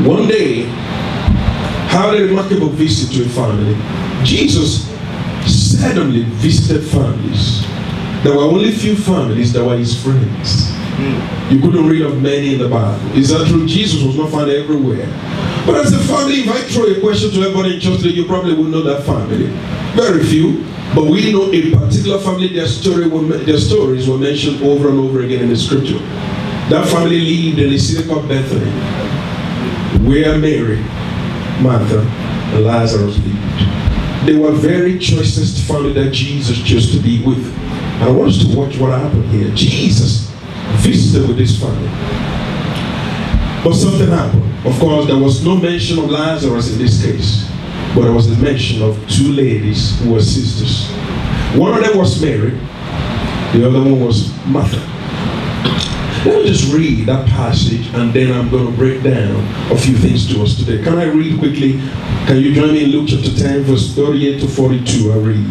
One day, had a remarkable visit to a family. Jesus suddenly visited families. There were only few families that were his friends. You couldn't read of many in the Bible. Is that true? Jesus was not found everywhere. But as a family, if I throw a question to everybody in church today, you probably will know that family. Very few. But we know a particular family, their stories were mentioned over and over again in the scripture. That family lived in a city called Bethany, where Mary, Martha, and Lazarus lived. They were very choicest family that Jesus chose to be with. And I want us to watch what happened here. Jesus visited with this family. But something happened. Of course, there was no mention of Lazarus in this case. But there was a mention of two ladies who were sisters. One of them was Mary. The other one was Martha. Let me just read that passage and then I'm going to break down a few things to us today. Can I read quickly? Can you join me in Luke chapter 10 verse 38 to 42? I read.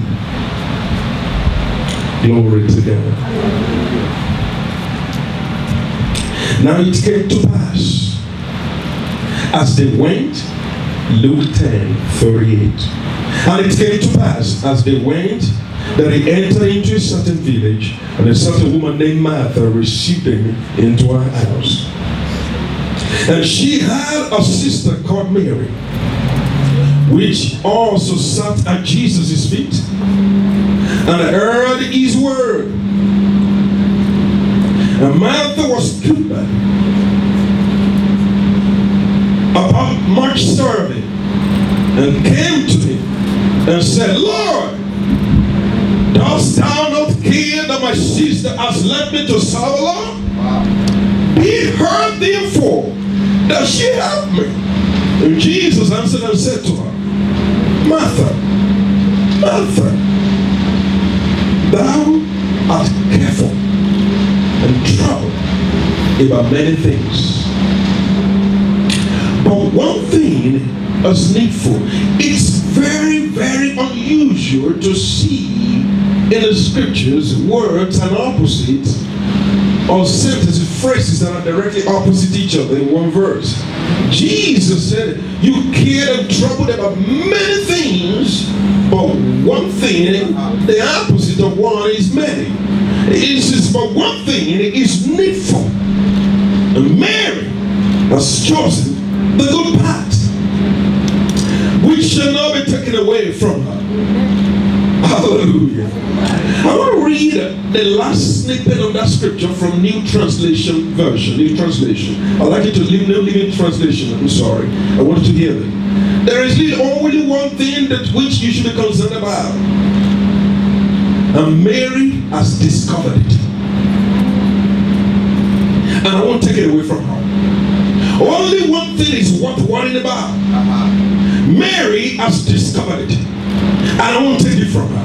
Glory to God. Now it came to pass as they went, Luke 10, 38. And it came to pass as they went that he entered into a certain village, and a certain woman named Martha received him into her house. And she had a sister called Mary, which also sat at Jesus' feet and heard his word. And Martha was occupied about much serving, and came to him and said, Lord, dost thou not care that my sister has left me to serve the Lord? Be her therefore that she help me. And Jesus answered and said to her, Martha, Martha, thou art careful and troubled about many things. But one thing is needful. It's very, very unusual to see in the scriptures words and opposites, or sentences, phrases that are directly opposite each other in one verse. Jesus said, you care and troubled about many things, but one thing, the opposite of one is many. It says, but one thing is needful. And Mary has chosen the good part, which shall not be taken away from her. Hallelujah. I want to read the last snippet of that scripture from New Translation Version. New Translation. I'd like you to leave New Living Translation. I'm sorry. I want you to hear that. There is only one thing that which you should be concerned about. And Mary has discovered it. And I won't take it away from her. Only one thing is worth worrying about. Mary has discovered it. And I won't take it from her.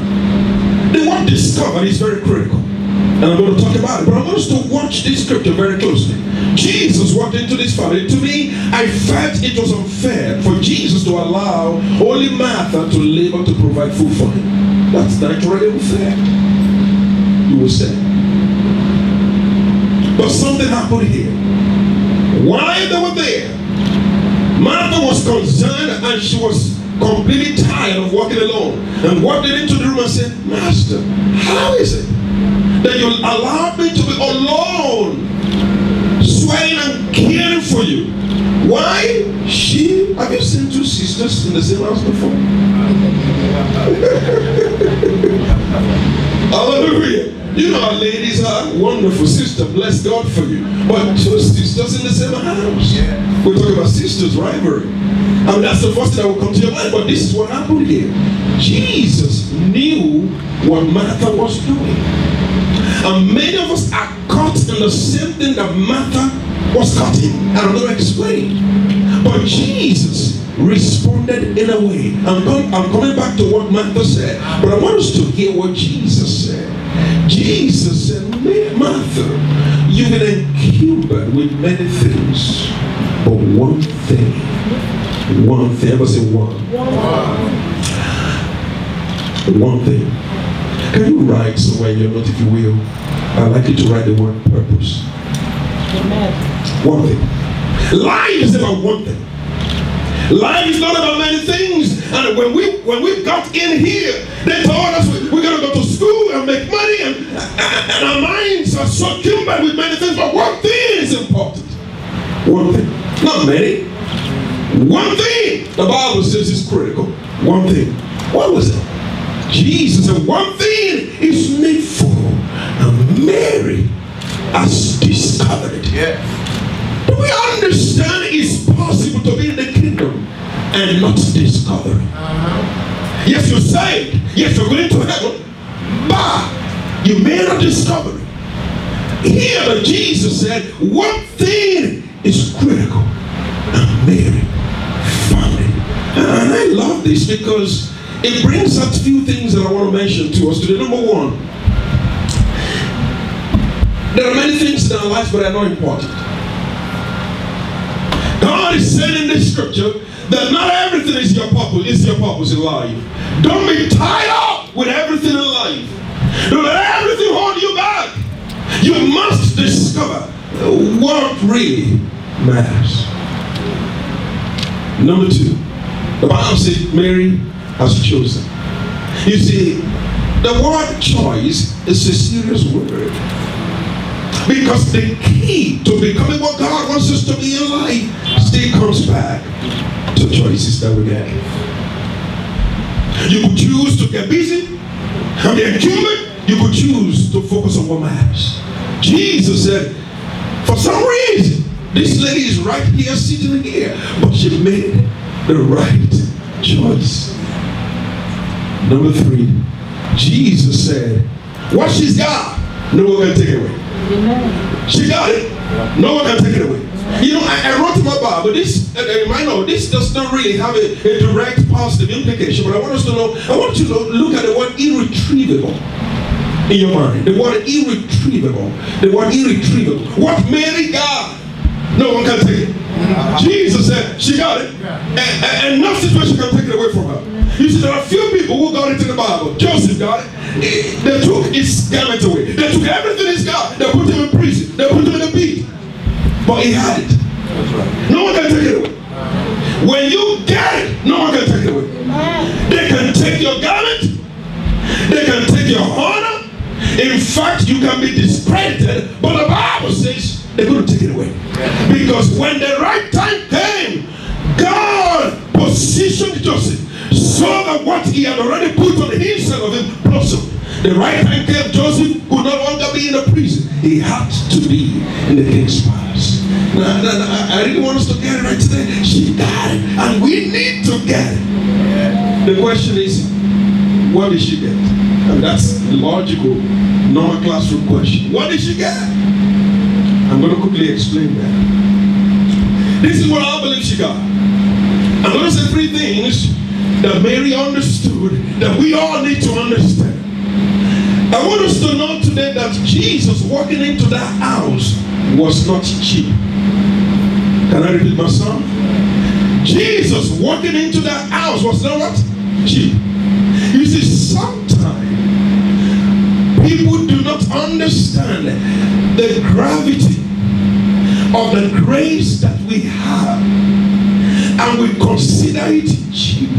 The word discovered is very critical. And I'm going to talk about it. But I want us to watch this scripture very closely. Jesus walked into this family. To me, I felt it was unfair for Jesus to allow only Martha to labor to provide food for him. That's naturally unfair, you will say. But something happened here. While they were there, Martha was concerned and she was completely tired of walking alone, and walked into the room and said, Master, how is it that you allowed me to be alone, sweating and caring for you? Why? Have you seen two sisters in the same house before? Hallelujah. You know how ladies are. Wonderful sister, bless God for you. But two sisters in the same house. Yeah. We're talking about sisters rivalry. I mean, that's the first thing that will come to your mind. But this is what happened here. Jesus knew what Martha was doing. And many of us are caught in the same thing that Martha was caught in. And I'm going to explain. But Jesus responded in a way. I'm coming back to what Martha said. But I want us to hear what Jesus said. Jesus said, Martha, you've been encumbered with many things, but one thing. Ever say one? One thing. Can you write somewhere in your note, if you will? I'd like you to write the word purpose. Amen. One thing. Life is about one thing. Life is not about many things. And when we got in here, they told us we're going to go to school and make money, and our minds are so occupied with many things. But one thing is important. One thing. Not many. One thing. The Bible says is critical. One thing. What was it? Jesus said one thing is needful, and Mary has discovered it. Yeah. Do we understand it's possible to be in the kingdom and not discover it? Yes, you're saved. Yes, you're going to heaven, but you may not discover it. Here, Jesus said one thing is critical, and Mary found it. And I love this because it brings out a few things that I want to mention to us today. Number one, there are many things in our lives, but they're not important. God is saying in this scripture that not everything is your purpose in life. Don't be tied up with everything in life. Don't let everything hold you back. You must discover what really matters. Number two, the Bible says Mary has chosen. You see, the word choice is a serious word, because the key to becoming what God wants us to be in life still comes back to choices that we get. You could choose to get busy and be human. You could choose to focus on what matters. Jesus said, for some reason, this lady is right here, sitting here, but she made the right choice. Number three, Jesus said, what she's got, no one can take it away. Amen. She got it, no one can take it away. You know, I wrote in my Bible, this, you might know, this does not really have a direct positive implication, but I want us to know, I want you to look at the word irretrievable in your mind. The word irretrievable. The word irretrievable. What Mary got, no one can take it. Jesus said she got it, and no situation can take it away from her. You see, there are a few people who got it in the Bible. Joseph got it. They took his garment away. They took everything he's got. They put him in prison. They put him in a pit. But he had it. No one can take it away. When you get it, no one can take it away. They can take your garment. They can take your honor. In fact, you can be discredited. But the Bible says they're going to take it away. Because when the right time came, God positioned Joseph so that what he had already put on the inside of him blossomed. The right time came, Joseph could no longer be in a prison. He had to be in the king's palace. Now, I really want us to get it right today. She got it, and we need to get it. The question is, what did she get? And that's the logical, normal classroom question. What did she get? I'm going to quickly explain that. This is what I believe she got. I'm going to say three things that Mary understood that we all need to understand. I want us to know today that Jesus walking into that house was not cheap. Can I repeat myself? Jesus walking into that house was not what? Cheap. You see, sometimes people do not understand the gravity of the grace that we have, and we consider it cheap.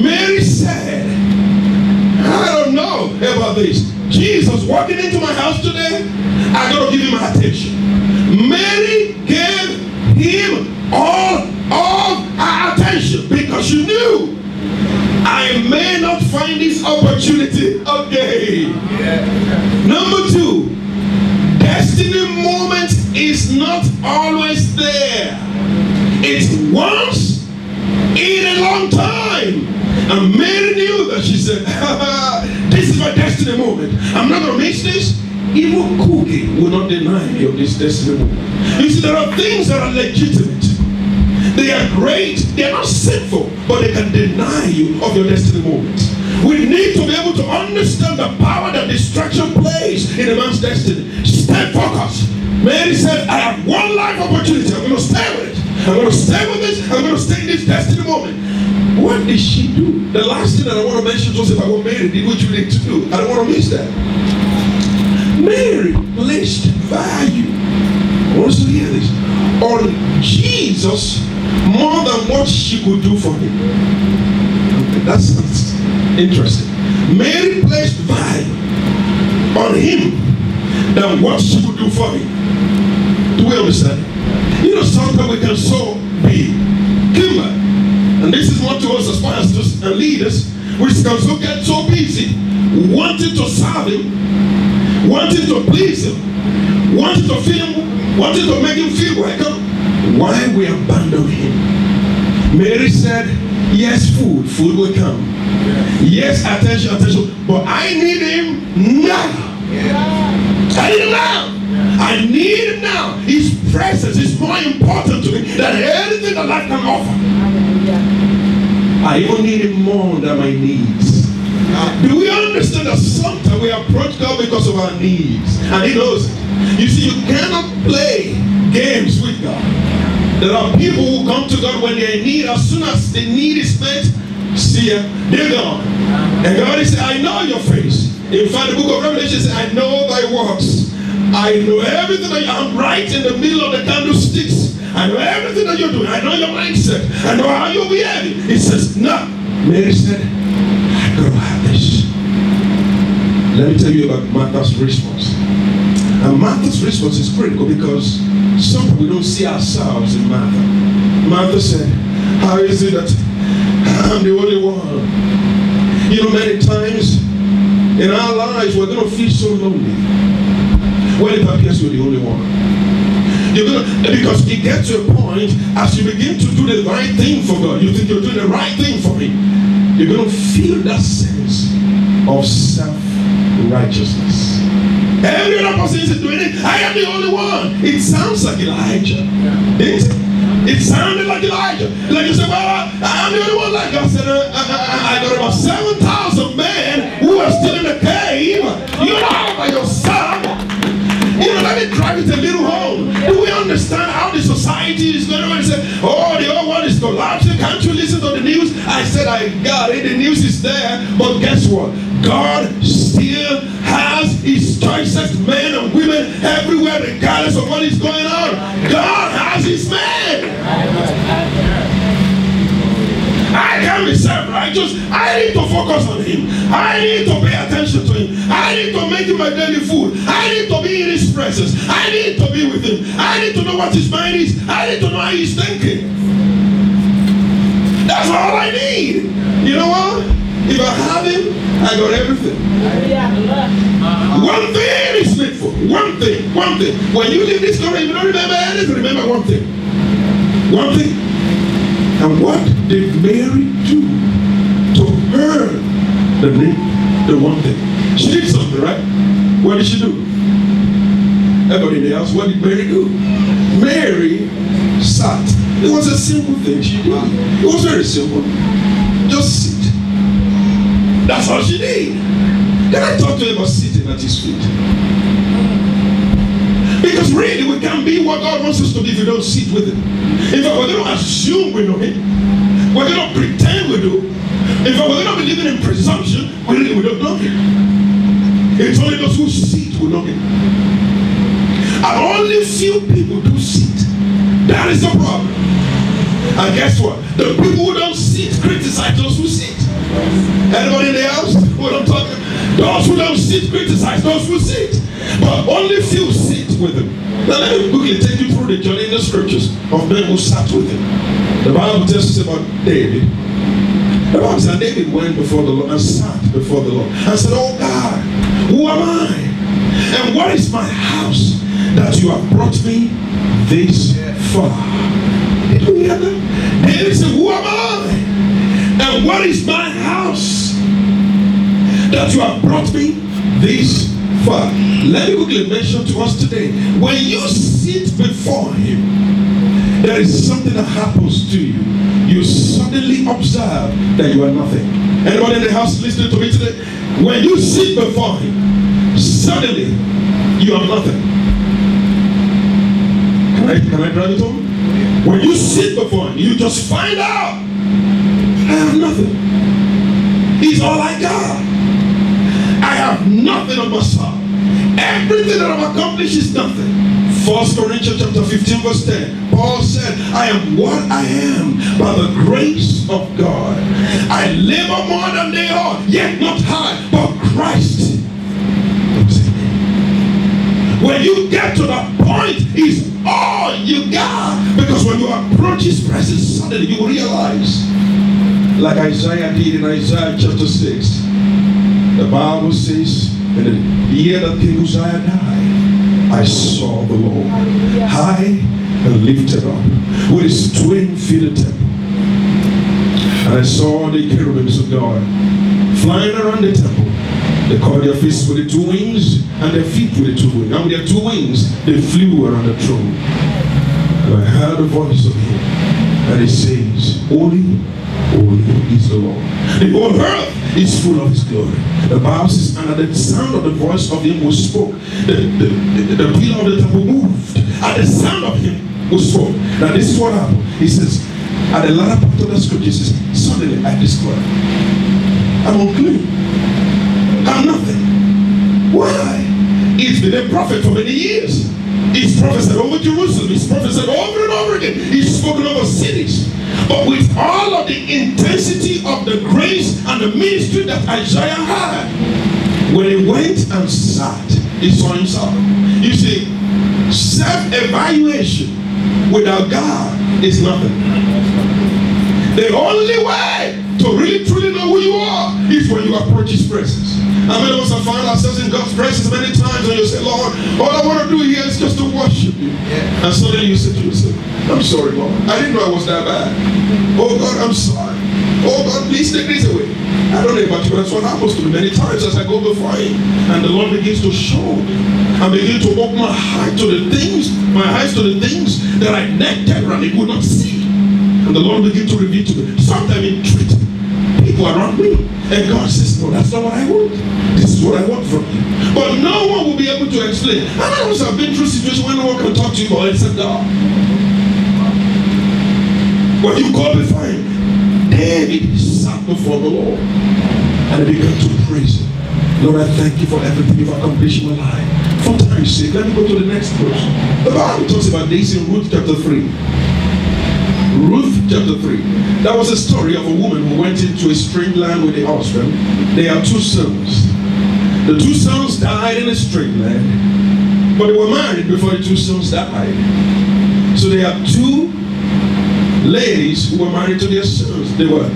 Mary said, I don't know about this. Jesus walking into my house today, I gotta give him my attention. Mary gave him all of her attention because she knew I may not find this opportunity again. Number two, destiny moment is not always there. It's once in a long time. And Mary knew that. She said, this is my destiny moment. I'm not going to miss this. Even cooking will not deny me of this destiny moment. You see, there are things that are legitimate. They are great. They are not sinful, but they can deny you of your destiny moment. We need to be able to understand the power that distraction plays in a man's destiny. Stay focused. Mary said, I have one life opportunity. I'm going to stay with it. I'm going to stay with this. I'm going to stay in this destiny moment. What did she do? The last thing that I want to mention, Joseph, I want Mary did what you need to do. I don't want to miss that. Mary placed value, I want us to hear this, on Jesus Jesus more than what she could do for him. That's interesting. Mary placed value on him than what she could do for him. Do we understand? You know, sometimes we can so be killer. And this is what to us as pastors and leaders. We can so get so busy wanting to serve him, wanting to please him, wanting to feel him, wanting to make him feel welcome. Why we abandon him? Mary said, yes, food will come. Yes, attention, but I need him now. I need him now. I need him now. His presence is more important to me than anything that life can offer. I even need him more than my needs. Do we understand that sometimes we approach God because of our needs? And he knows it. You see, you cannot play games with God. There are people who come to God when they're in need. As soon as the need is met, see ya, they're gone. And God is saying, I know your face. In fact, the book of Revelation says, I know thy works. I know everything that I'm right in the middle of the candlesticks. I know everything that you're doing. I know your mindset. I know how you're behaving. He says, no. Mary said, I gotta have this. Let me tell you about Martha's response. And Martha's response is critical because sometimes we don't see ourselves in Martha. Martha said, how is it that I'm the only one? You know, many times in our lives we're going to feel so lonely when it appears you're the only one. You're gonna, because it gets to a point as you begin to do the right thing for God, you think you're doing the right thing for Him, you're going to feel that sense of self-righteousness. Every other person is doing it. I am the only one. It sounds like Elijah. Didn't it? It sounded like Elijah. Like you said, well, I'm the only one. Like God said, I got about 7,000 men who are still in the cave. You're all by yourself. You know, let me drive it a little home. Do we understand how the society is going on? And say, oh, the old one is collapsing. Can't you listen to the news? I said, I got it. The news is there. But guess what? God still has His choicest men and women everywhere, regardless of what is going on. God has His men. I can't be self-righteous. I need to focus on Him. I need to pay attention to Him. I need to make Him my daily food. I need to be in His presence. I need to be with Him. I need to know what His mind is. I need to know how He's thinking. That's all I need. You know what? If I have Him, I got everything. One thing is needful. One thing. When you leave this story, if you don't remember anything, remember one thing. One thing. And what did Mary do to earn the one thing? She did something, right? What did she do? Everybody in the house, what did Mary do? Mary sat. It was a simple thing she did. It was very simple. Just sit. That's all she did. Can I talk to you about sitting at His feet? Because really we can't be what God wants us to be if we don't sit with Him. In fact, we're going to assume we know Him. We're going to pretend we do. In fact, we're going to be living in presumption we don't know Him. It's only those who sit who know Him. And only few people do sit. That is the problem. And guess what? The people who don't sit criticize those who sit. Anybody in the house? What I'm talking? Those who don't sit criticize those who sit. But only few sit with Him. Now let me quickly take you through the journey in the scriptures of men who sat with Him. The Bible tells us about David. The Bible says David went before the Lord and sat before the Lord and said, oh God, who am I? And what is my house that you have brought me this far? Did you hear that? David said, who am I? And what is my house that you have brought me this far? Let me quickly mention to us today, when you sit before Him, there is something that happens to you. You suddenly observe that you are nothing. Anyone in the house listening to me today? When you sit before Him, suddenly you are nothing. Can I drive it home? When you sit before Him, you just find out I have nothing. He's all I got. I have nothing of myself. Everything that I've accomplished is nothing. 1 Corinthians chapter 15 verse 10. Paul said, said, I am what I am by the grace of God. I labor more than they are, yet not I, but Christ. When you get to that point, it's all you got. Because when you approach his presence, suddenly you will realize, like Isaiah did in Isaiah chapter 6, the Bible says, in the year that King Uzziah died, I saw the Lord high and lifted up with his twin filled temple. And I saw the cherubims of God flying around the temple. They covered their faces with the two wings and their feet with the two wings. And with their two wings, they flew around the throne. And I heard the voice of him, and it says, Holy, holy is the Lord. The whole earth is full of his glory. The Bible says, and at the sound of the voice of him who spoke, the pillar of the temple moved. At the sound of him who spoke. Now this is what happened. He says, at the latter part of the scripture, he says, suddenly I discovered, I'm unclean. I'm nothing. Why? He's been a prophet for many years. He's prophesied over Jerusalem. He's prophesied over and over again. He's spoken over cities. But with all of the intensity of the grace and the ministry that Isaiah had, when he went and sat, he saw himself. You see, self-evaluation without God is nothing. The only way to really truly know who you are is when you approach his presence. And many of us have found ourselves in God's presence many times, and you say, Lord, all I want to do here is just to worship you. And suddenly you say to yourself, I'm sorry, Lord. I didn't know I was that bad. Oh God, I'm sorry. Oh God, please take this away. I don't know about you, but that's what happens to me many times as I go before him. And the Lord begins to show me. I begin to open my eyes to the things that I nectarily could not see. And the Lord begins to reveal to me. Sometimes in truth, people around me. And God says, no, that's not what I want. This is what I want from you. But no one will be able to explain. How many of us have been through situations where no one can talk to you about except God? When you go before him, David sat before the Lord and he began to praise him. Lord, I thank you for everything you've accomplished in my life. For time's sake, let me go to the next verse. The Bible talks about this in Ruth chapter 3. Ruth chapter 3. That was a story of a woman who went into a strange land with a husband. They have two sons. The two sons died in a strange land, but they were married before the two sons died. So they have two ladies who were married to their sons. They were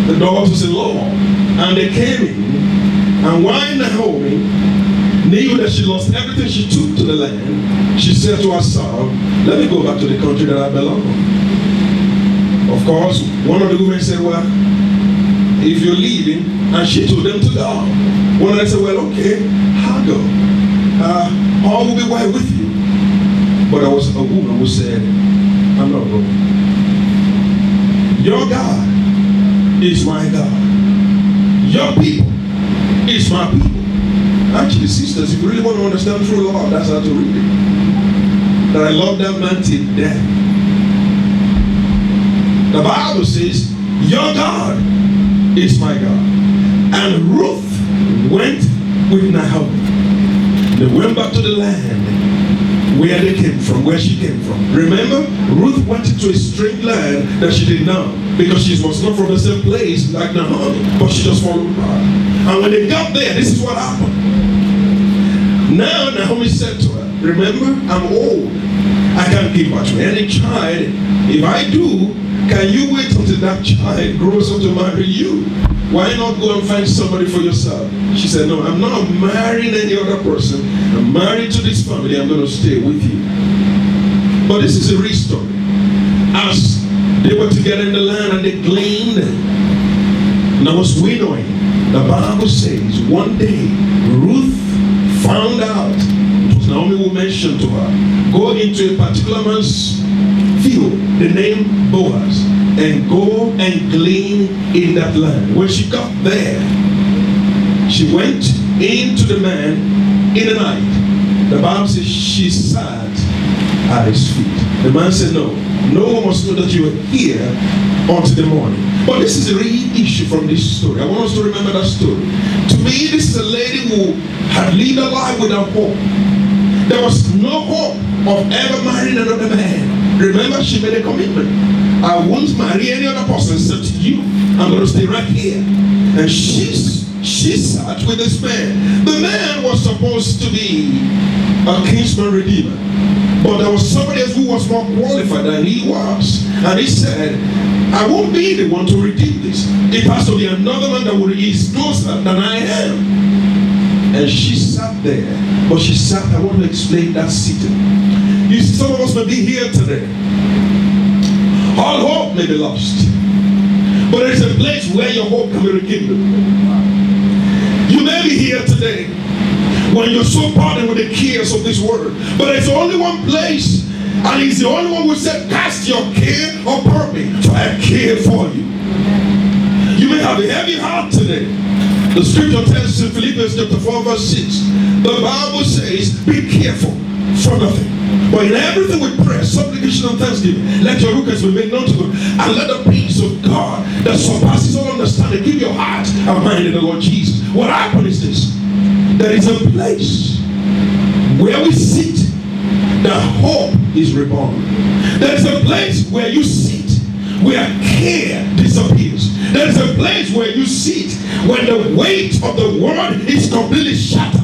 the daughters-in-law. And they came in, and while Naomi knew that she lost everything she took to the land, she said to herself, let me go back to the country that I belong. Of course, one of the women said, well, if you're leaving, and she told them to go. One of them said, well, okay, I'll go. All will be well with you. But there was a woman who said, I'm not going. Your God is my God. Your people is my people. Actually, sisters, if you really want to understand true love, that's how to read it. That I love that man till death. The Bible says, your God is my God. And Ruth went with Naomi. They went back to the land where they came from, where she came from. Remember, Ruth went into a strange land that she didn't know, because she was not from the same place like Naomi, but she just followed God. And when they got there, this is what happened. Now Naomi said to her, remember, I'm old. I can't give birth to any child. If I do, can you wait until that child grows up to marry you? Why not go and find somebody for yourself? She said, no, I'm not marrying any other person. I'm married to this family. I'm going to stay with you. But this is a real story. As they were together in the land and they gleaned, and I was winnowing, the Bible says, one day, Ruth found out, it was Naomi who mentioned to her, go into a particular man's field, the name Boaz, and go and glean in that land. When she got there, she went into the man in the night. The Bible says she sat at his feet. The man said, no one must know that you are here until the morning. But this is a real issue from this story. I want us to remember that story. To me, this is a lady who had lived a life without hope. There was no hope of ever marrying another man. Remember, she made a commitment. I won't marry any other person except you. I'm going to stay right here. And she sat with this man. The man was supposed to be a kinsman redeemer, but there was somebody else who was more qualified than he was. And he said, I won't be the one to redeem this. It has to be another man that is closer than I am. And she sat there. But she sat, I want to explain that sitting. You see, some of us may be here today. All hope may be lost. But there is a place where your hope can be rekindled. You may be here today when you're so burdened with the cares of this world. But there's only one place, and he's the only one who said, cast your care upon me, for I care for you. You may have a heavy heart today. The scripture tells us in Philippians chapter 4 verse 6, the Bible says, be careful for nothing, but in everything with prayer, supplication, and thanksgiving, let your requests be made known to God, and let the peace of God that surpasses all understanding give your heart and mind in the Lord Jesus. What happened is this: there is a place where we sit that hope is reborn. There is a place where you sit where care disappears. There is a place where you sit when the weight of the world is completely shattered.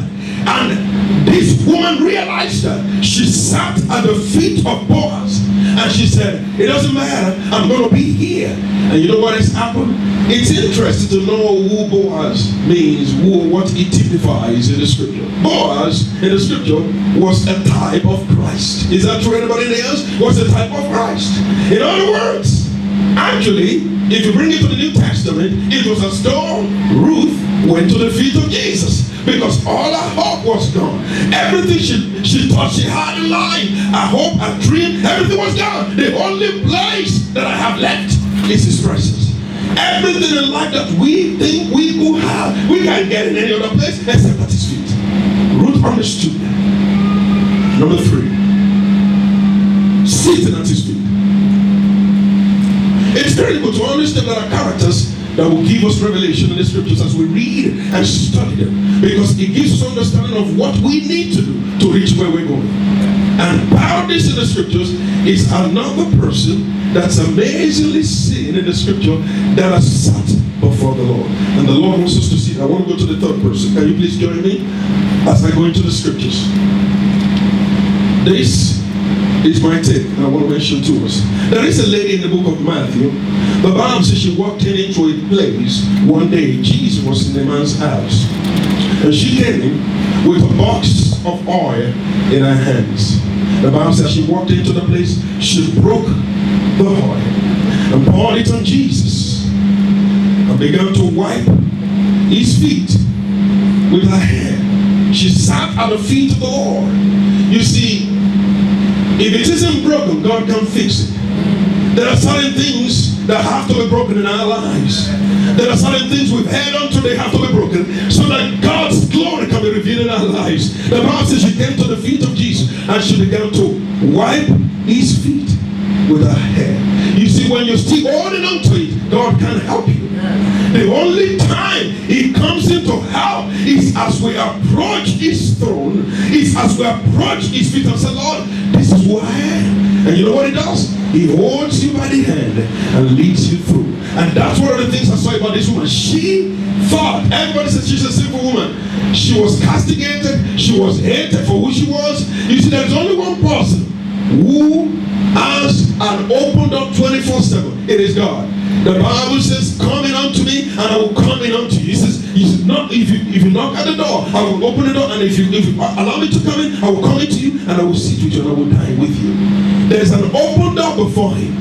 And this woman realized that. She sat at the feet of Boaz and she said, it doesn't matter, I'm going to be here. And you know what has happened? It's interesting to know who Boaz means, what it typifies in the scripture. Boaz in the scripture was a type of Christ. Is that true? Anybody else? Was a type of Christ. In other words, actually, if you bring it to the New Testament, it was as though Ruth went to the feet of Jesus, because all her hope was gone. Everything she thought she had in life, her hope, her dream, everything was gone. The only place that I have left is his presence. Everything in life that we think we could have, we can't get in any other place except at his feet. Ruth understood that. Number 3, sitting at his feet. It's very good to understand that our characters that will give us revelation in the scriptures as we read and study them, because it gives us understanding of what we need to do to reach where we're going. And part of this in the scriptures is another person that's amazingly seen in the scripture that has sat before the Lord. And the Lord wants us to see. I want to go to the third person. Can you please join me as I go into the scriptures? This is my take, and I want to mention to us. There is a lady in the book of Matthew. The Bible says she walked into a place one day. Jesus was in a man's house, and she came in with a box of oil in her hands. The Bible says she walked into the place, she broke the oil and poured it on Jesus and began to wipe his feet with her hair. She sat at the feet of the Lord. You see, if it isn't broken, God can fix it. There are certain things that have to be broken in our lives. There are certain things we've held on to, they have to be broken so that God's glory can be revealed in our lives. The Bible says she came to the feet of Jesus and she began to wipe his feet with her hair. You see, when you're still holding on to it, God can help you. The only time he comes in to help is as we approach his throne, is as we approach his feet and say, Lord, this is who I am. And you know what he does? He holds you by the hand and leads you through. And that's one of the things I saw about this woman. She thought, everybody says she's a sinful woman. She was castigated, she was hated for who she was. You see, there's only one person who has an open door 24/7. It is God. The Bible says, come in unto me and I will come in unto you. He says not, if you knock at the door, I will open the door, and if you allow me to come in, I will come into you and I will sit with you and I will dine with you. There's an open door before him.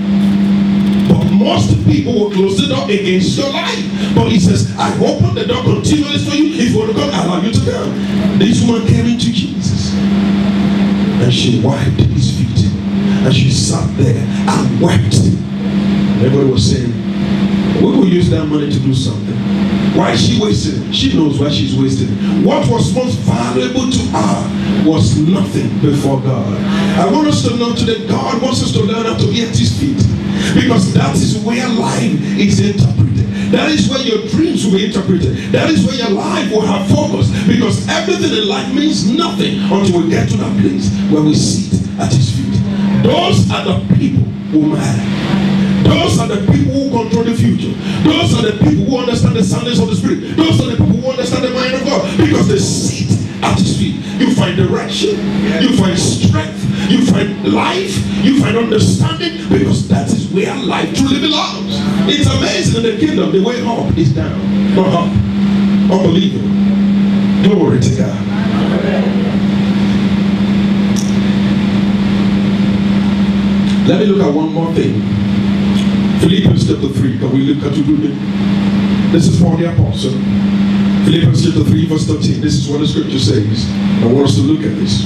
But most people will close the door against your life. But he says, I open the door continually for you. If you want to come, I allow you to come. This woman came into Jesus and she wiped his feet and she sat there and wept. Everybody was saying, we will use that money to do something. Why is she wasting it? She knows why she's wasting it. What was most valuable to her was nothing before God. I want us to know today, God wants us to learn how to be at his feet. Because that is where life is interpreted. That is where your dreams will be interpreted. That is where your life will have focus. Because everything in life means nothing until we get to that place where we sit at his feet. Those are the people who matter. Those are the people who control the future. Those are the people who understand the soundness of the Spirit. Those are the people who understand the mind of God, because they sit at His feet. You find direction, you find strength, you find life, you find understanding, because that is where life truly belongs. It's amazing in the kingdom, the way up is down, not up. Unbelievable. Glory to God. Let me look at one more thing. Philippians chapter 3. Can we look at it? This is Paul the Apostle. Philippians chapter 3 verse 13. This is what the scripture says. I want us to look at this.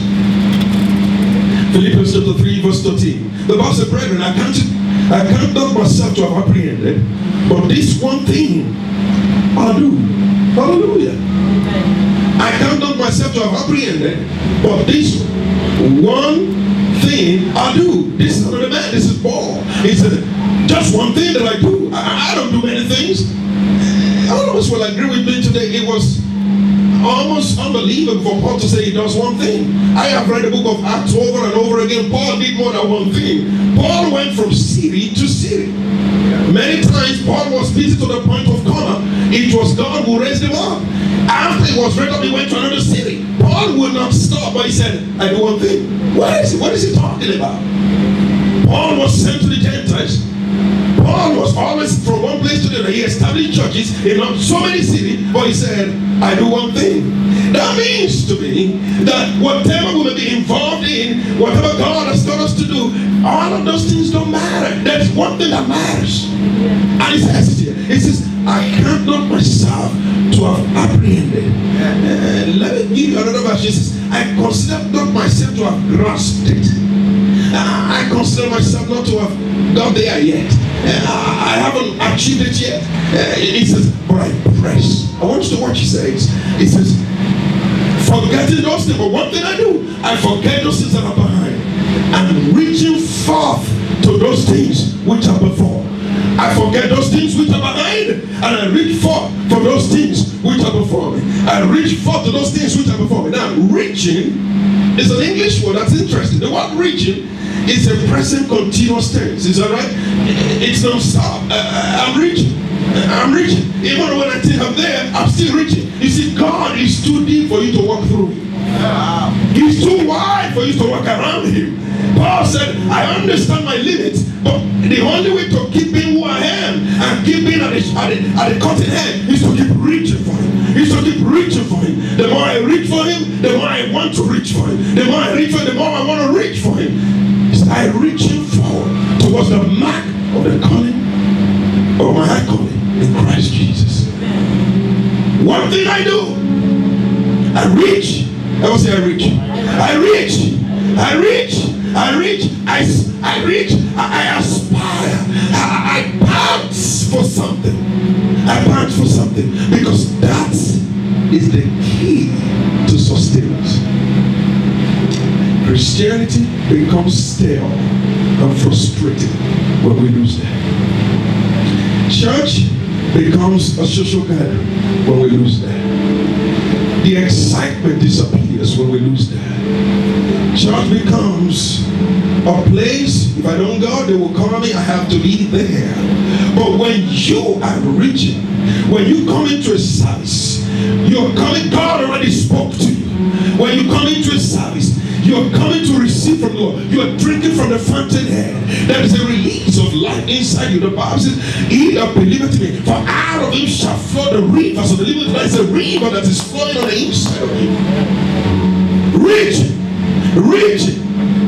Philippians chapter 3 verse 13. The Bible says, brethren, I can't not myself to have apprehended, but this one thing I do. Hallelujah. I count not myself to have apprehended, but this one thing I do. This is another man. This is Paul. He said, just one thing that I do. I don't do many things. All of us will agree with me today. It was almost unbelievable for Paul to say he does one thing. I have read the book of Acts over and over again. Paul did more than one thing. Paul went from city to city. Many times Paul was busy to the point of corner. It was God who raised him up. After he was raised up, he went to another city. Paul would not stop, but he said, I do one thing. What is he talking about? Paul was sent to the Gentiles. Paul was always from one place to the other. He established churches in so many cities, but he said, I do one thing. That means to me that whatever we may be involved in, whatever God has taught us to do, all of those things don't matter. There's one thing that matters. And he says it here. He says, I count not myself to have apprehended. Let me give you another verse. He says, I consider not myself to have grasped it. I consider myself not to have got there yet. I haven't achieved it yet. He says, but I press. I want you to watch he says. He says, forgetting those things, but one thing I do, I forget those things that are behind, and reaching forth to those things which are before. I forget those things which are behind, and I reach forth for those things which are before me. I reach forth to those things which are before me. Now, reaching is an English word that's interesting. The word reaching is a present continuous tense. Is that right? It's non-stop. I'm reaching. I'm reaching. Even when I think I'm there, I'm still reaching. You see, God is too deep for you to walk through Him. He's too wide for you to walk around Him. Paul said, I understand my limits, but the only way to keep being who I am and keep being at the cutting edge is to keep reaching for Him. Is to keep reaching for Him. The more I reach for Him, the more I want to reach for Him. The more I reach for Him, the more I want to reach for Him. I reaching forward towards the mark of the calling, of my high calling in Christ Jesus. One thing I do, I reach. I will say I reach. I reach. I reach. I reach. I reach. I aspire. I pant for something. I pant for something, because that is the key to sustenance. Christianity becomes stale and frustrating when we lose that. Church becomes a social gathering when we lose that. The excitement disappears when we lose that. Church becomes a place, if I don't go, they will call me, I have to be there. But when you are reaching, when you come into a service, you're coming, God already spoke to you. When you come into a service, you're coming to receive from the Lord. You're drinking from the fountainhead. There is a release of life inside you. The Bible says, he that believeth me, for out of him shall flow the rivers of the living water. It's a river that is flowing on the inside of you. Reaching. Reaching.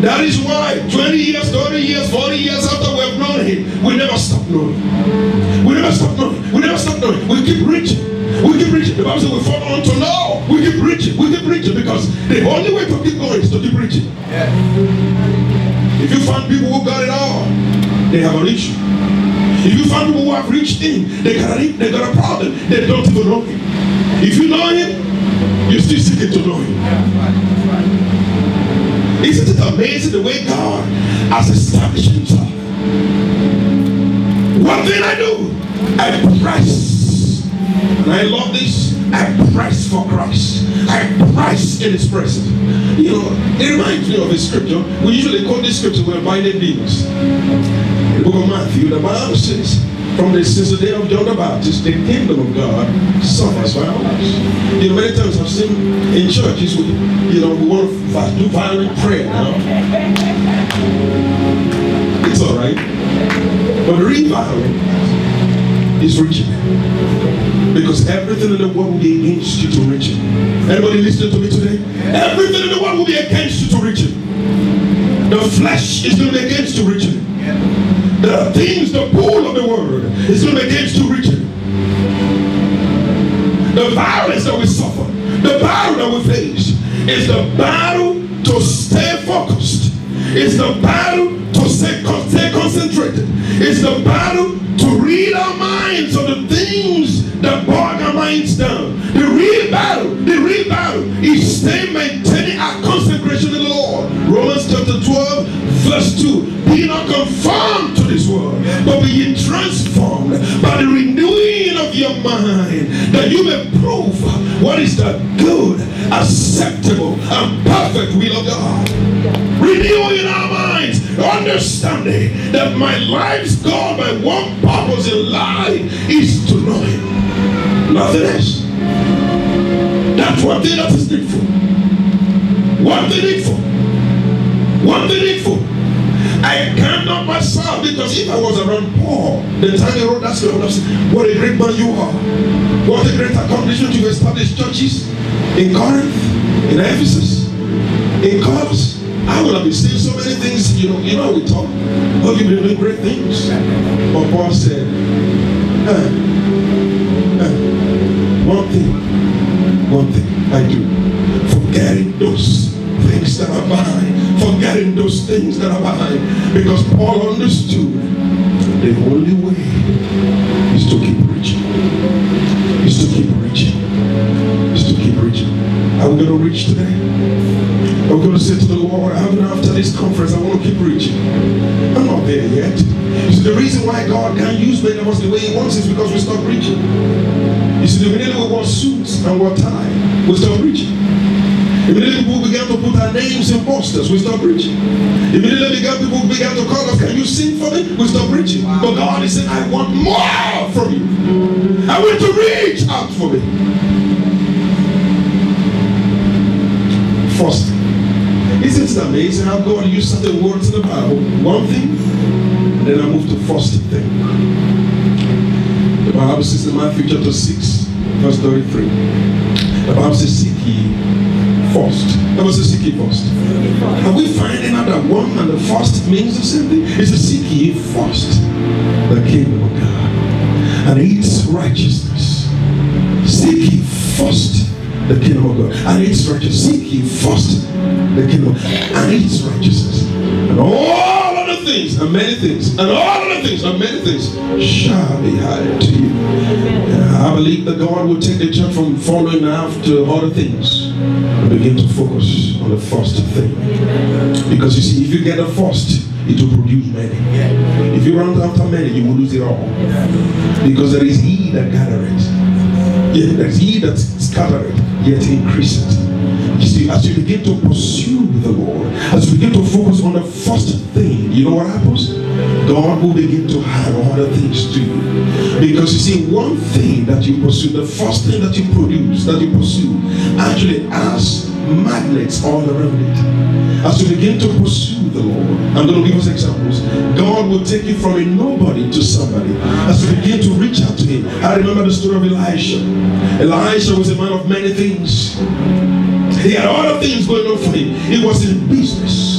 That is why 20 years, 30 years, 40 years after we have known Him, we never stop knowing. We never stop knowing. We never stop knowing. We keep reaching. We keep reaching. The Bible says we fall on to know. We keep reaching. We keep reaching, because the only way to keep going is to keep reaching. Yeah. If you find people who got it all, they have an issue. If you find people who have reached Him, they got a problem. They don't even know Him. If you know Him, you're still seeking to know Him. Isn't it amazing the way God has established Himself? One thing I do, I press. And I love this. I press for Christ. I press in his presence. You know, it reminds me of a scripture. We usually quote this scripture when binding demons. In the book of Matthew, the Bible says, since the day of John the Baptist, the kingdom of God suffers violence. You know, many times I've seen in churches, we want to do violent prayer now. It's all right. But real violence is reaching. Because everything in the world will be against you to reach it. Anybody listening to me today? Everything in the world will be against you to reach it. The flesh is going to be against you reaching it. There are things, the pull of the word is going to be against you reaching it. The violence that we suffer, the battle that we face, is the battle to stay focused. It's the battle to stay concentrated. It's the battle to read our minds on the things that bog our minds down. The real battle is stay maintaining our consecration in the Lord. Romans chapter 12 verse 2. Be not conformed to this world, but be ye transformed by the renewing of your mind, that you may prove what is the good, acceptable, and perfect will of God. Renewing our minds, understanding that my life's goal, my one purpose in life is to know him. Nothing else. That's one thing that is needful. One thing needful. One thing needful. I cannot myself, because if I was around Paul, the time he wrote that story, I would have said, what a great man you are. What a great accomplishment to establish churches in Corinth, in Ephesus, in Colossus. I would have been saying so many things, you know we talk. Oh, you've been doing great things. But Paul said, one thing I do, forgetting those things that are behind. Forgetting those things that are behind. Because Paul understood the only way is to keep reaching. Is to keep reaching. Is to keep reaching. Are we going to reach today? Are we going to say to the Lord, after this conference, I want to keep reaching? I'm not there yet. You see, the reason why God can't use many of us the way he wants is because we stop reaching. You see, the minute we wore suits and wore tie, we stop reaching. Immediately people began to put our names in posters, we stop preaching. Immediately people began to call us, can you sing for me? We stop preaching. Wow. But God is saying, I want more from you. I want to reach out for me. First, isn't it amazing how God used certain words in the Bible? One thing, and then I move to first thing. The Bible says in Matthew chapter 6, verse 33. The Bible says, seek ye first. That was a seek ye first. Are we finding out that one and the first means the same thing? It's a seek ye first the kingdom of God and its righteousness. Seek ye first the kingdom of God and its righteousness. Seek ye first the kingdom and its righteousness. And all other things and many things and all other things and many things shall be added to you. I believe that God will take the church from following after other things and begin to focus on the first thing. Because you see, if you get the first, it will produce many. If you run after many, you will lose it all. Because there is he that gathereth, yet there is he that scattereth, yet increaseth. You see, as you begin to pursue the Lord, as you begin to focus on the first thing, you know what happens? God will begin to add other things to you. Because you see, one thing that you pursue, the first thing that you produce, that you pursue, actually has magnets all around it. As you begin to pursue the Lord, I'm going to give us examples. God will take you from a nobody to somebody. As you begin to reach out to him. I remember the story of Elisha. Elisha was a man of many things. He had other things going on for him. He was in business.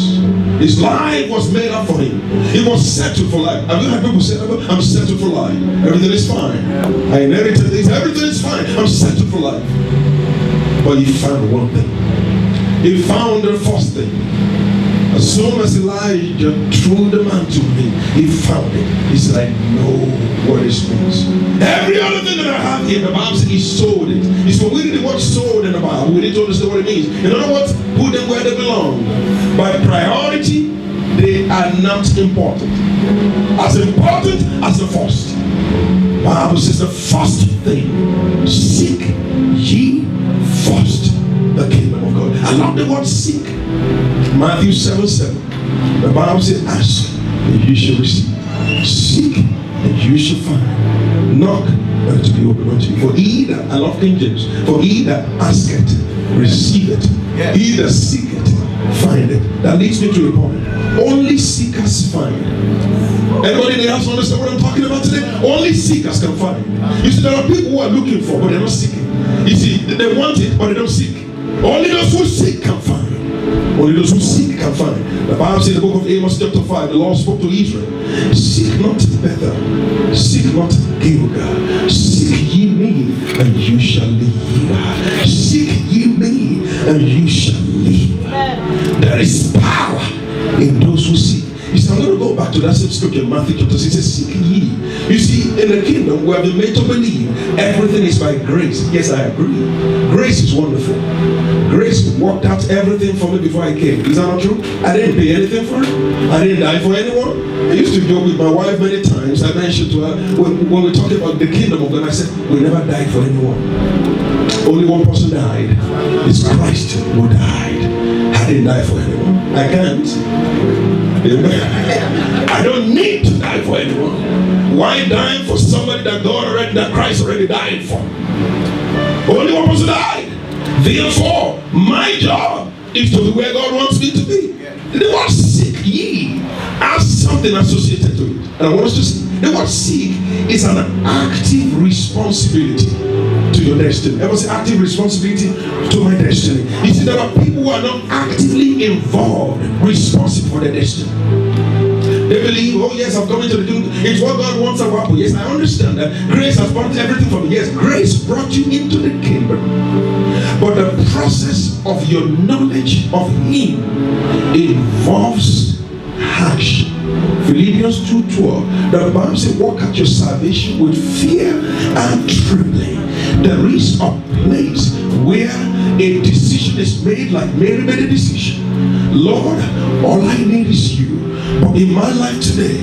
His life was made up for him. He was settled for life. Have you heard people say, I'm settled for life? Everything is fine. I inherited this. Everything is fine. I'm settled for life. But he found one thing. He found the first thing. As soon as Elijah threw the mantle to him, he found it. He said, I know what this means. Every other thing that I have here, the Bible says he sold it. He said, we didn't watch sold in the Bible. We didn't understand what it means. In other words, put them where they belong. By priority, they are not important. As important as the first. The Bible says the first thing, seek ye first the kingdom of God. I love the word seek. Matthew 7:7. The Bible says, ask and you shall receive. Seek and you shall find. Knock and it will be opened unto you. For he that, I love King James, for he that asketh, receiveth. Yes. He that seeketh, findeth. That leads me to a point. Only seekers find. Everybody in the house understand what I'm talking about today? Only seekers can find. You see, there are people who are looking for, but they're not seeking. You see, they want it, but they don't seek. Only those who seek can find. Only those who seek can find. The Bible says in the book of Amos chapter 5, the Lord spoke to Israel. Seek not Bethel, seek not Gilgal. Seek ye me, and you shall live. Seek ye me, and you shall live. There is power in those who seek. You see, I'm going to go back to that same scripture in Matthew chapter 6. It says, seek ye. You see, in the kingdom, we have been made to believe everything is by grace. Yes, I agree. Grace is wonderful. Grace worked out everything for me before I came. Is that not true? I didn't pay anything for it. I didn't die for anyone. I used to joke with my wife many times. I mentioned to her, when we talked about the kingdom of God, I said, we never died for anyone. Only one person died. It's Christ who died. I didn't die for anyone. I can't. I don't need to die for anyone. Why die for somebody that Christ already died for? Only one person died. Therefore, my job is to be where God wants me to be. The word seek ye has something associated to it. And I want us to see. The word seek is an active responsibility to your destiny. Ever say active responsibility to my destiny? You see, there are people who are not actively involved, responsible for their destiny. They believe, oh yes, I've come into the kingdom. It's what God wants to happen. Yes, I understand that. Grace has brought everything for me. Yes, grace brought you into the kingdom. But the process of your knowledge of Him involves action. Philippians 2:12. The Bible says, walk out your salvation with fear and trembling. There is a place where a decision is made, like Mary made a decision. Lord, all I need is you. But in my life today,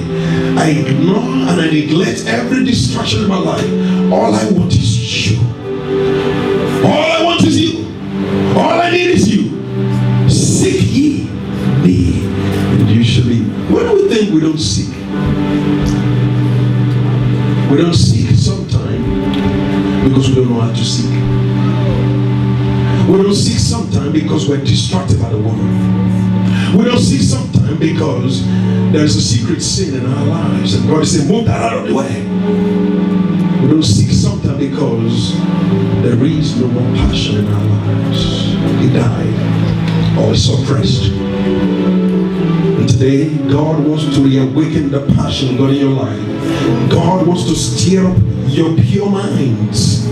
I ignore and I neglect every distraction in my life. All I want is you. All I want is you. All I need is you. Seek ye me, and you shall be. When do we think we don't seek? We don't seek sometimes because we don't know how to seek. We don't seek sometimes because we're distracted by the world. We don't seek sometimes because there's a secret sin in our lives and God is saying, move that out of the way. We don't seek sometimes because there is no more passion in our lives. He died or is suppressed. And today, God wants to reawaken the passion of God in your life. God wants to stir up your pure minds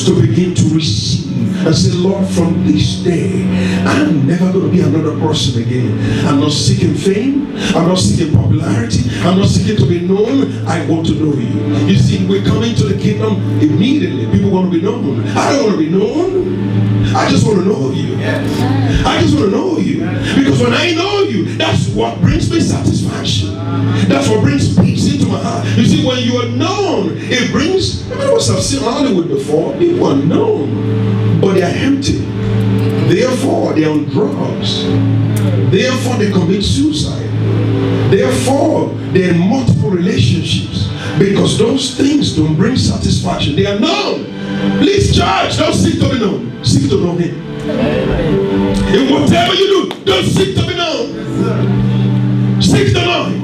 to begin to receive and say, Lord, from this day, I'm never going to be another person again. I'm not seeking fame. I'm not seeking popularity. I'm not seeking to be known. I want to know you. You see, we're coming to the kingdom immediately. People want to be known. I don't want to be known. I just want to know you. Yes. I just want to know you. Because when I know you, that's what brings me satisfaction. That's what brings peace into my heart. You see, when you are known, it brings, I must have seen Hollywood before. People are known, but they are empty. Therefore, they are on drugs. Therefore, they commit suicide. Therefore, they're in multiple relationships. Because those things don't bring satisfaction. They are known. Please, church, don't seek to be known. Seek to know Him. In whatever you do, don't seek to be known. Seek to know Him.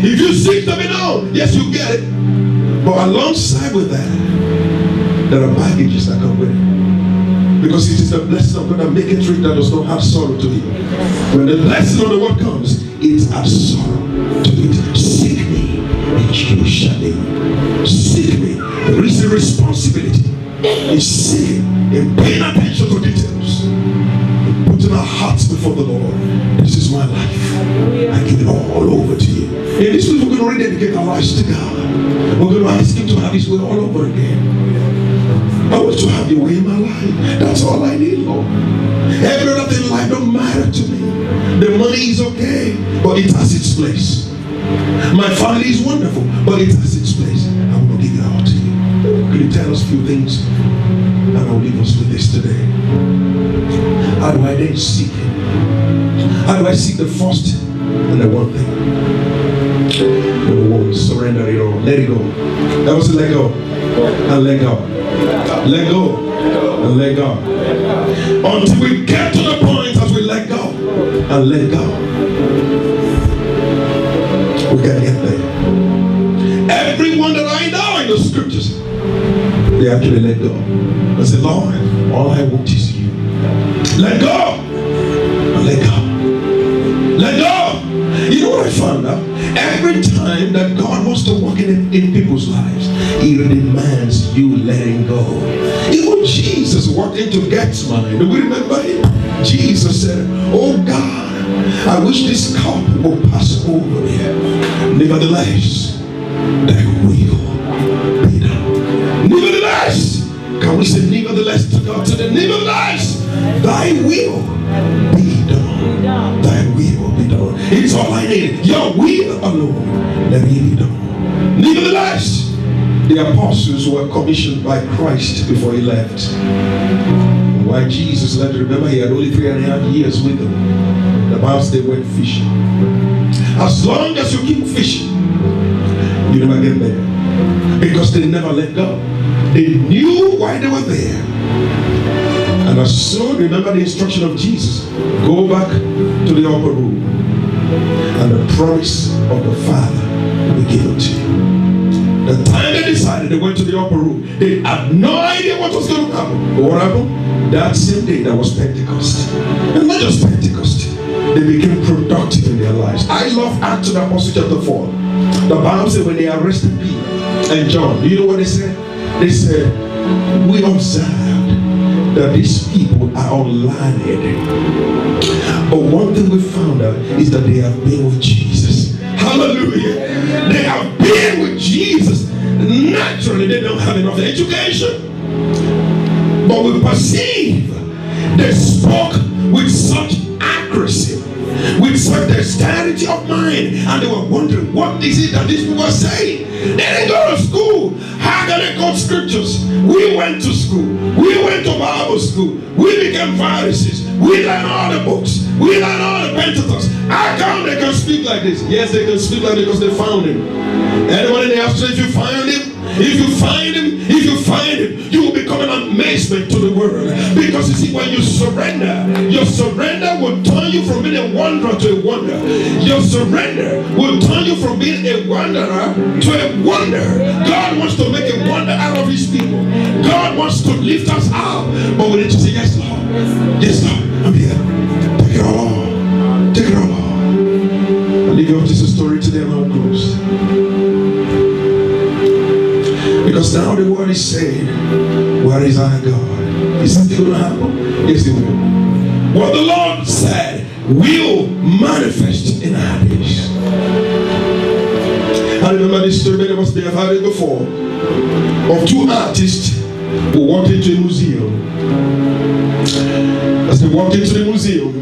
If you seek to be known, yes, you get it. But alongside with that, there are baggages that come with it. Because it is the blessing of God that maketh rich that does not have sorrow to it. When the blessing of the word comes, it adds sorrow to it. Seek me, and you shall live. Seek me. There is a responsibility in seeking, in paying attention to details, in putting our hearts before the Lord. This is my life. I give it all over to you. In this week, we're going to rededicate our lives to God. We're going to ask Him to have His way all over again. I want to have your way in my life. That's all I need, Lord. Every other thing in life don't matter to me. The money is okay, but it has its place. My family is wonderful, but it has its place. I'm going to give it all to you. Could you tell us a few things? And I'll leave us with this today. How do I then seek Him? How do I seek the first and the one thing? Number one, surrender it all. Let it go. That was let go. And let go. Let go. And let go. Until we get to the point as we let go and let go, we can get there. Everyone that I know in the scriptures, they actually let go. I said, Lord, all I want is you. Let go. And let go. Let go. You know what I found out? Every time that God wants to work in people's lives, He demands you letting go. Even Jesus walked into Gethsemane. Do we remember Him? Jesus said, oh God, I wish this cup will pass over me. Nevertheless, thy will be done. Nevertheless, can we say nevertheless to God today? Nevertheless, thy will be done. Thy will be done. It's all I need. Your will alone, let me be done. Nevertheless, the apostles were commissioned by Christ before He left. Why Jesus left, remember He had only 3.5 years with them. The Bible said they went fishing. As long as you keep fishing, you never get there. Because they never let go. They knew why they were there. And as soon, remember the instruction of Jesus, go back to the upper room, and the promise of the Father will be given to you. The time they decided, they went to the upper room. They had no idea what was going to happen. But what happened? That same day, that was Pentecost. And not just Pentecost. They became productive in their lives. I love Acts of the Apostles chapter 4. The Bible said when they arrested Peter and John, do you know what they said? They said, we observed that these people are unlearned. But one thing we found out is that they have been with Jesus. Hallelujah. They have been with Jesus. Naturally, they don't have enough education. But we perceive they spoke with such accuracy, with such dexterity of mind, and they were wondering, what is it that these people are saying? They didn't go to school. How can they quote scriptures? We went to school. We went to Bible school. We became Pharisees. We learned all the books. We learned all the Pentateuch. How come they can speak like this? Yes, they can speak like this because they found Him. Anyone in the house, if you find Him, if you find Him, you will become an amazement to the world. Because you see, when you surrender, your surrender will turn you from being a wanderer to a wonder. Your surrender will turn you from being a wanderer to a wonder. God wants to make a wonder out of His people. God wants to lift us up. But we need to say, yes, Lord. Yes, Lord. I'm here. Take it all. Take it all. I'll leave you up to the story today and I'll close. Because now the word is saying, where is our God? Is it going to happen? Yes, it will. What the Lord said will manifest in our days. I remember this story, many of us may have heard it before, of two artists who walked into a museum. As they walked into the museum,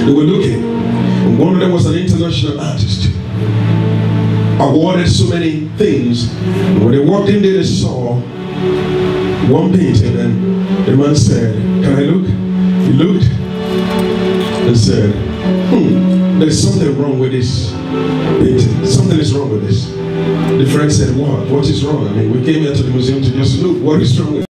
they were looking, and one of them was an international artist, awarded so many things. And when they walked in there, they saw one painting, and the man said, can I look? He looked and said, there's something wrong with this painting. Something is wrong with this. The friend said, what? What is wrong? I mean, we came here to the museum to just look. What is wrong with it?